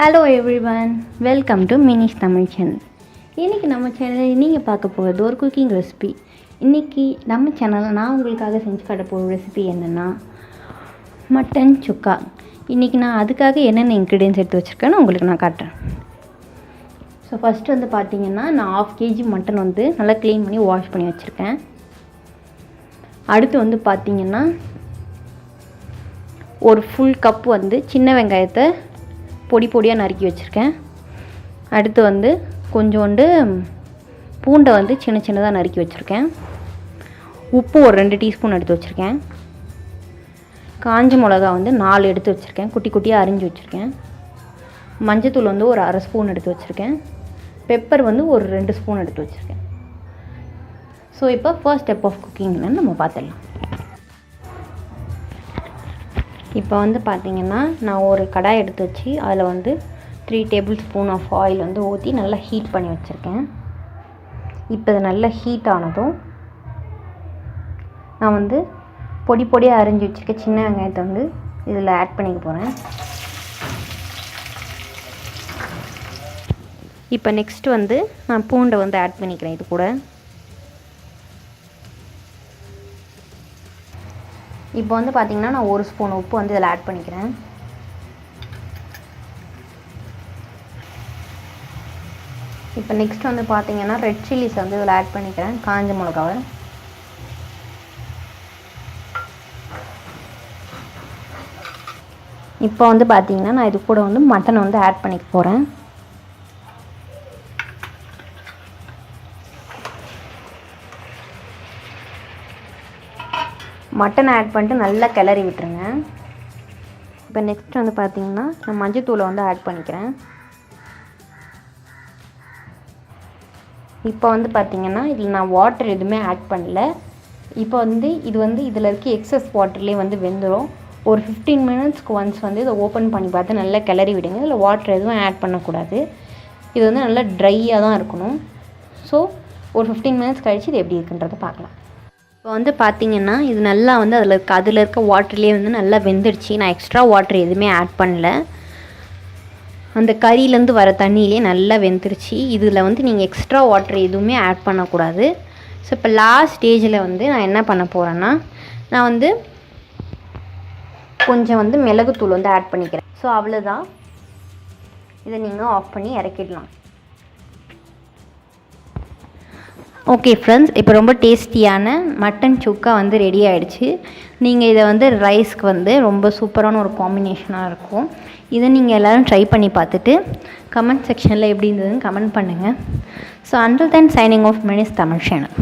Hello everyone, welcome to Minish Tamil channel. இன்றைக்கி நம்ம சேனலில் நீங்கள் பார்க்க போகிறது ஒரு குக்கிங் ரெசிபி. இன்றைக்கி நம்ம சேனலில் நான் உங்களுக்காக செஞ்சு காட்ட போகிற ரெசிபி என்னென்னா மட்டன் சுக்கா. இன்றைக்கி நான் அதுக்காக என்னென்ன இன்க்ரீடியன்ஸ் எடுத்து வச்சுருக்கேன்னு உங்களுக்கு நான் காட்டுறேன். ஸோ ஃபஸ்ட்டு வந்து பார்த்திங்கன்னா நான் 1/2 kg மட்டன் வந்து நல்லா க்ளீன் பண்ணி வாஷ் பண்ணி வச்சுருக்கேன். அடுத்து வந்து பார்த்திங்கன்னா ஒரு ஃபுல் கப் வந்து சின்ன வெங்காயத்தை பொடி பொடியாக நறுக்கி வச்சுருக்கேன். அடுத்து வந்து கொஞ்சோண்டு பூண்டை வந்து சின்ன சின்னதாக நறுக்கி வச்சுருக்கேன். உப்பு ஒரு 2 டீஸ்பூன் எடுத்து வச்சுருக்கேன். காஞ்ச மிளகா வந்து 4 எடுத்து வச்சுருக்கேன், குட்டி குட்டியாக அரிஞ்சு வச்சுருக்கேன். மஞ்சத்தூள் வந்து ஒரு 1/2 ஸ்பூன் எடுத்து வச்சுருக்கேன். பெப்பர் வந்து ஒரு 2 ஸ்பூன் எடுத்து வச்சுருக்கேன். ஸோ இப்போ ஃபர்ஸ்ட் ஸ்டெப் ஆஃப் குக்கிங்னு நம்ம பார்த்துடலாம். இப்போ வந்து பார்த்திங்கன்னா நான் ஒரு கடாய் எடுத்து வச்சு அதில் வந்து 3 டேபிள் ஸ்பூன் ஆஃப் ஆயில் வந்து ஊற்றி நல்லா ஹீட் பண்ணி வச்சுருக்கேன். இப்போ இது நல்லா ஹீட் ஆனதும் நான் வந்து பொடி பொடியாக அரிஞ்சு வச்சுருக்க சின்ன வெங்காயத்தை வந்து இதில் ஆட் பண்ணிக்க போகிறேன். இப்போ நெக்ஸ்ட்டு வந்து நான் பூண்டை வந்து ஆட் பண்ணிக்கிறேன். இது கூட இப்போ வந்து பார்த்திங்கன்னா நான் 1 ஸ்பூன் உப்பு வந்து இதில் ஆட் பண்ணிக்கிறேன். இப்போ நெக்ஸ்ட் வந்து பார்த்திங்கன்னா ரெட் சில்லிஸ் வந்து இதில் ஆட் பண்ணிக்கிறேன், காஞ்ச மிளகாவை. இப்போ வந்து பார்த்திங்கன்னா நான் இது கூட வந்து மட்டன் வந்து ஆட் பண்ணிக்க போகிறேன். மட்டன் ஆட் பண்ணிட்டு நல்லா கிளறி விட்டுருங்க. இப்போ நெக்ஸ்ட் வந்து பார்த்திங்கன்னா நான் மஞ்சத்தூளை வந்து ஆட் பண்ணிக்கிறேன். இப்போ வந்து பார்த்திங்கன்னா இதில் நான் வாட்டர் எதுவுமே ஆட் பண்ணல. இப்போ வந்து இதில் இருக்க எக்ஸஸ் வாட்டர்லேயே வந்து வெந்துடும். ஒரு 15 மினிட்ஸ்க்கு ஒன்ஸ் வந்து இதை ஓப்பன் பண்ணி பார்த்து நல்லா கிளறி விடுங்க. இதில் வாட்டர் எதுவும் ஆட் பண்ணக்கூடாது. இது வந்து நல்லா ட்ரையாக தான் இருக்கணும். ஸோ ஒரு 15 மினிட்ஸ் கழித்து இது எப்படி இருக்குன்றதை பார்க்கலாம். இப்போ வந்து பார்த்திங்கன்னா இது நல்லா வந்து அதில் இருக்க வாட்டர்லேயே வந்து நல்லா வெந்துடுச்சு. நான் எக்ஸ்ட்ரா வாட்டர் எதுவுமே ஆட் பண்ணல. அந்த கறியிலேருந்து வர தண்ணியிலே நல்லா வெந்துருச்சு. இதில் வந்து நீங்கள் எக்ஸ்ட்ரா வாட்டர் எதுவுமே ஆட் பண்ணக்கூடாது. ஸோ இப்போ லாஸ்ட் ஸ்டேஜில் வந்து நான் என்ன பண்ண போகிறேன்னா நான் வந்து கொஞ்சம் வந்து மிளகுத்தூள் வந்து ஆட் பண்ணிக்கிறேன். ஸோ அவ்வளோதான், இதை நீங்கள் ஆஃப் பண்ணி இறக்கிடலாம். ஓகே ஃப்ரெண்ட்ஸ், இப்போ ரொம்ப டேஸ்டியான மட்டன் சுக்கா வந்து ரெடி ஆகிடுச்சு. நீங்கள் இதை வந்து ரைஸ்க்கு வந்து ரொம்ப சூப்பரான ஒரு காம்பினேஷனாக இருக்கும். இதை நீங்கள் எல்லோரும் ட்ரை பண்ணி பார்த்துட்டு கமெண்ட் செக்ஷனில் எப்படி இருந்ததுன்னு கமெண்ட் பண்ணுங்கள். So until then signing off Minish Tamil channel.